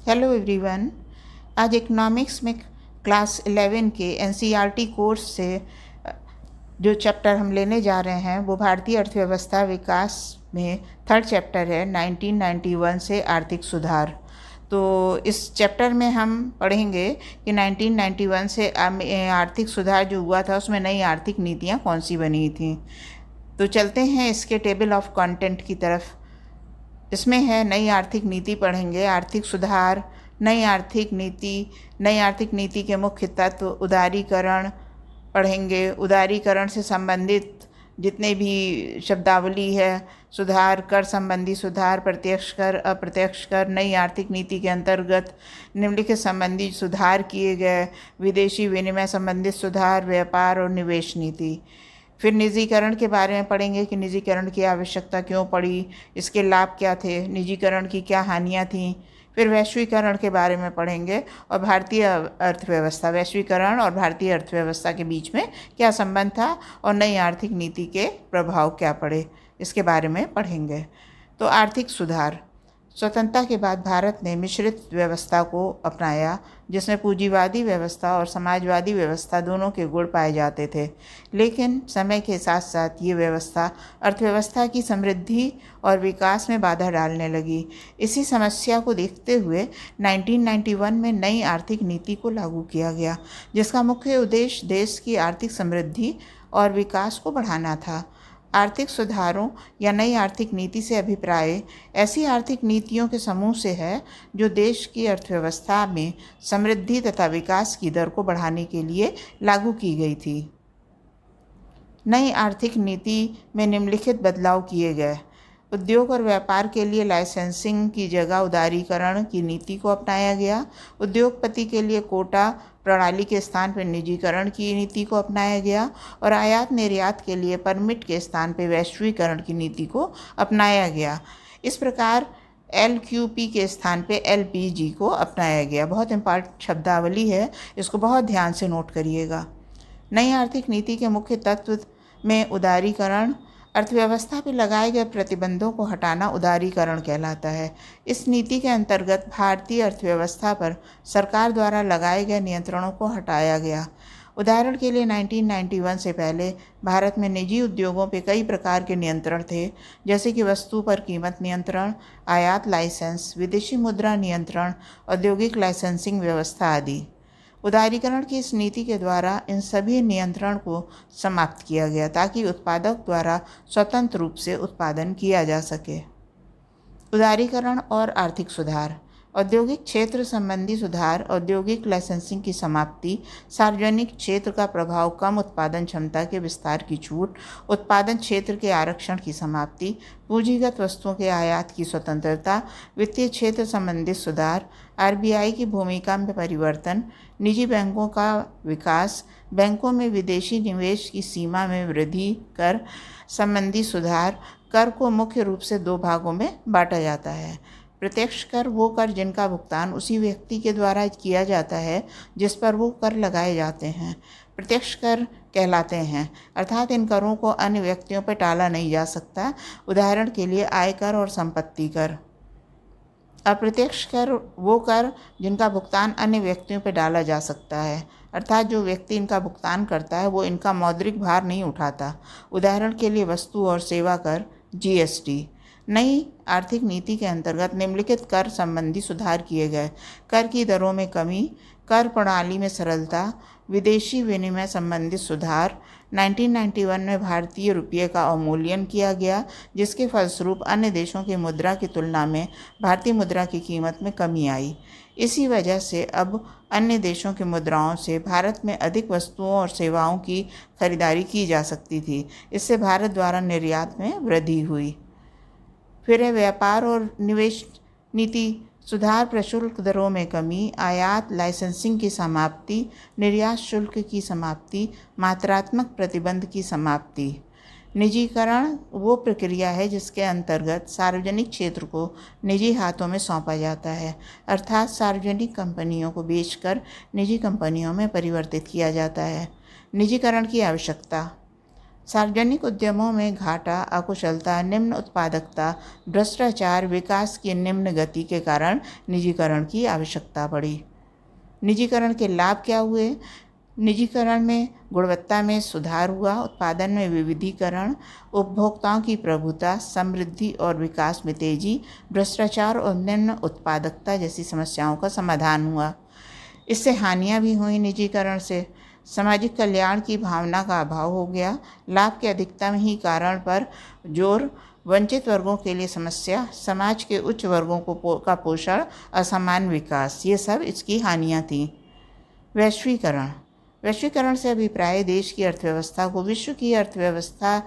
Hello everyone. आज economics में class 11 के एनसीईआरटी कोर्स से जो चैप्टर हम लेने जा रहे हैं वो भारतीय अर्थव्यवस्था विकास में थर्ड चैप्टर है 1991 से आर्थिक सुधार। तो इस चैप्टर में हम पढ़ेंगे कि 1991 से आर्थिक सुधार जो हुआ था उसमें नई आर्थिक नीतियाँ कौन सी बनी थी। तो चलते हैं इसके टेबल ऑफ कंटेंट की तरफ। इसमें है नई आर्थिक नीति पढ़ेंगे, आर्थिक सुधार, नई आर्थिक नीति के मुख्य तत्व, उदारीकरण पढ़ेंगे, उदारीकरण से संबंधित जितने भी शब्दावली है, सुधार, कर संबंधी सुधार, प्रत्यक्ष कर, अप्रत्यक्ष कर, नई आर्थिक नीति के अंतर्गत निम्नलिखित संबंधी सुधार किए गए, विदेशी विनिमय संबंधित सुधार, व्यापार और निवेश नीति। फिर निजीकरण के बारे में पढ़ेंगे कि निजीकरण की आवश्यकता क्यों पड़ी, इसके लाभ क्या थे, निजीकरण की क्या हानियाँ थीं। फिर वैश्वीकरण के बारे में पढ़ेंगे और भारतीय अर्थव्यवस्था, वैश्वीकरण और भारतीय अर्थव्यवस्था के बीच में क्या संबंध था और नई आर्थिक नीति के प्रभाव क्या पड़े, इसके बारे में पढ़ेंगे। तो आर्थिक सुधार। स्वतंत्रता के बाद भारत ने मिश्रित व्यवस्था को अपनाया जिसमें पूंजीवादी व्यवस्था और समाजवादी व्यवस्था दोनों के गुण पाए जाते थे, लेकिन समय के साथ साथ ये व्यवस्था अर्थव्यवस्था की समृद्धि और विकास में बाधा डालने लगी। इसी समस्या को देखते हुए 1991 में नई आर्थिक नीति को लागू किया गया, जिसका मुख्य उद्देश्य देश की आर्थिक समृद्धि और विकास को बढ़ाना था। आर्थिक सुधारों या नई आर्थिक नीति से अभिप्राय ऐसी आर्थिक नीतियों के समूह से है जो देश की अर्थव्यवस्था में समृद्धि तथा विकास की दर को बढ़ाने के लिए लागू की गई थी। नई आर्थिक नीति में निम्नलिखित बदलाव किए गए। उद्योग और व्यापार के लिए लाइसेंसिंग की जगह उदारीकरण की नीति को अपनाया गया। उद्योगपति के लिए कोटा प्रणाली के स्थान पर निजीकरण की नीति को अपनाया गया और आयात निर्यात के लिए परमिट के स्थान पर वैश्वीकरण की नीति को अपनाया गया। इस प्रकार LQP के स्थान पे LPG को अपनाया गया। बहुत इम्पॉर्टेंट शब्दावली है, इसको बहुत ध्यान से नोट करिएगा। नई आर्थिक नीति के मुख्य तत्व में उदारीकरण, अर्थव्यवस्था पर लगाए गए प्रतिबंधों को हटाना उदारीकरण कहलाता है। इस नीति के अंतर्गत भारतीय अर्थव्यवस्था पर सरकार द्वारा लगाए गए नियंत्रणों को हटाया गया। उदाहरण के लिए 1991 से पहले भारत में निजी उद्योगों पर कई प्रकार के नियंत्रण थे, जैसे कि वस्तु पर कीमत नियंत्रण, आयात लाइसेंस, विदेशी मुद्रा नियंत्रण, औद्योगिक लाइसेंसिंग व्यवस्था आदि। उदारीकरण की इस नीति के द्वारा इन सभी नियंत्रण को समाप्त किया गया ताकि उत्पादक द्वारा स्वतंत्र रूप से उत्पादन किया जा सके। उदारीकरण और आर्थिक सुधार। औद्योगिक क्षेत्र संबंधी सुधार, औद्योगिक लाइसेंसिंग की समाप्ति, सार्वजनिक क्षेत्र का प्रभाव, कम उत्पादन क्षमता के विस्तार की छूट, उत्पादन क्षेत्र के आरक्षण की समाप्ति, पूंजीगत वस्तुओं के आयात की स्वतंत्रता, वित्तीय क्षेत्र संबंधित सुधार, RBI की भूमिका में परिवर्तन, निजी बैंकों का विकास, बैंकों में विदेशी निवेश की सीमा में वृद्धि, कर संबंधी सुधार। कर को मुख्य रूप से दो भागों में बांटा जाता है। प्रत्यक्ष कर वो कर जिनका भुगतान उसी व्यक्ति के द्वारा किया जाता है जिस पर वो कर लगाए जाते हैं, प्रत्यक्ष कर कहलाते हैं, अर्थात इन करों को अन्य व्यक्तियों पर टाला नहीं जा सकता। उदाहरण के लिए आयकर और संपत्ति कर। अप्रत्यक्ष कर वो कर जिनका भुगतान अन्य व्यक्तियों पर डाला जा सकता है, अर्थात जो व्यक्ति इनका भुगतान करता है वो इनका मौद्रिक भार नहीं उठाता। उदाहरण के लिए वस्तु और सेवा कर, GST। नई आर्थिक नीति के अंतर्गत निम्नलिखित कर संबंधी सुधार किए गए। कर की दरों में कमी, कर प्रणाली में सरलता, विदेशी विनिमय संबंधित सुधार। 1991 में भारतीय रुपये का अवमूल्यन किया गया, जिसके फलस्वरूप अन्य देशों की मुद्रा की तुलना में भारतीय मुद्रा की कीमत में कमी आई। इसी वजह से अब अन्य देशों की मुद्राओं से भारत में अधिक वस्तुओं और सेवाओं की खरीदारी की जा सकती थी। इससे भारत द्वारा निर्यात में वृद्धि हुई। फिर है व्यापार और निवेश नीति सुधार, प्रशुल्क दरों में कमी, आयात लाइसेंसिंग की समाप्ति, निर्यात शुल्क की समाप्ति, मात्रात्मक प्रतिबंध की समाप्ति। निजीकरण वो प्रक्रिया है जिसके अंतर्गत सार्वजनिक क्षेत्र को निजी हाथों में सौंपा जाता है, अर्थात सार्वजनिक कंपनियों को बेचकर निजी कंपनियों में परिवर्तित किया जाता है। निजीकरण की आवश्यकता। सार्वजनिक उद्यमों में घाटा, अकुशलता, निम्न उत्पादकता, भ्रष्टाचार, विकास की निम्न गति के कारण निजीकरण की आवश्यकता पड़ी। निजीकरण के लाभ क्या हुए? निजीकरण में गुणवत्ता में सुधार हुआ, उत्पादन में विविधीकरण, उपभोक्ताओं की प्रभुता, समृद्धि और विकास में तेजी, भ्रष्टाचार और निम्न उत्पादकता जैसी समस्याओं का समाधान हुआ। इससे हानियां भी हुई। निजीकरण से सामाजिक कल्याण की भावना का अभाव हो गया, लाभ के अधिकतम ही कारण पर जोर, वंचित वर्गों के लिए समस्या, समाज के उच्च वर्गों का पोषण, असमान विकास, ये सब इसकी हानियां थीं। वैश्वीकरण से अभिप्राय देश की अर्थव्यवस्था को विश्व की अर्थव्यवस्था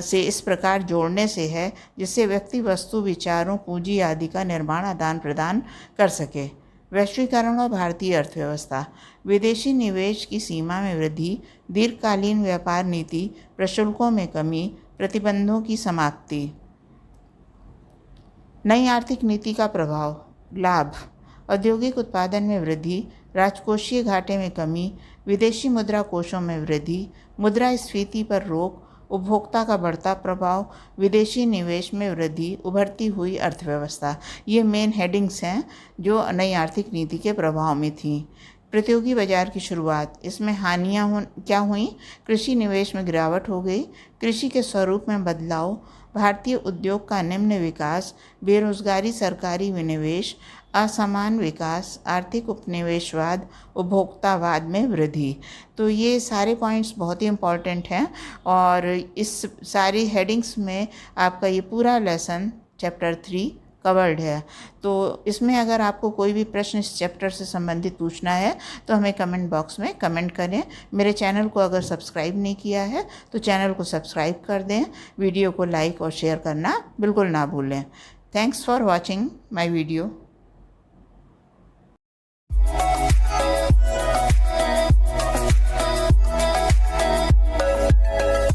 से इस प्रकार जोड़ने से है जिससे व्यक्ति, वस्तु, विचारों, पूंजी आदि का निर्माण, आदान प्रदान कर सके। वैश्वीकरण और भारतीय अर्थव्यवस्था। विदेशी निवेश की सीमा में वृद्धि, दीर्घकालीन व्यापार नीति, प्रशुल्कों में कमी, प्रतिबंधों की समाप्ति। नई आर्थिक नीति का प्रभाव। लाभ: औद्योगिक उत्पादन में वृद्धि, राजकोषीय घाटे में कमी, विदेशी मुद्रा कोषों में वृद्धि, मुद्रास्फीति पर रोक, उपभोक्ता का बढ़ता प्रभाव, विदेशी निवेश में वृद्धि, उभरती हुई अर्थव्यवस्था। ये मेन हेडिंग्स हैं जो नई आर्थिक नीति के प्रभाव में थीं। प्रतियोगी बाजार की शुरुआत। इसमें हानियाँ क्या हुई? कृषि निवेश में गिरावट हो गई, कृषि के स्वरूप में बदलाव, भारतीय उद्योग का निम्न विकास, बेरोजगारी, सरकारी विनिवेश, असमान विकास, आर्थिक उपनिवेशवाद, उपभोक्तावाद में वृद्धि। तो ये सारे पॉइंट्स बहुत ही इम्पॉर्टेंट हैं और इस सारी हेडिंग्स में आपका ये पूरा लेसन चैप्टर 3 कवर्ड है। तो इसमें अगर आपको कोई भी प्रश्न इस चैप्टर से संबंधित पूछना है तो हमें कमेंट बॉक्स में कमेंट करें। मेरे चैनल को अगर सब्सक्राइब नहीं किया है तो चैनल को सब्सक्राइब कर दें। वीडियो को लाइक और शेयर करना बिल्कुल ना भूलें। Thanks for watching my video.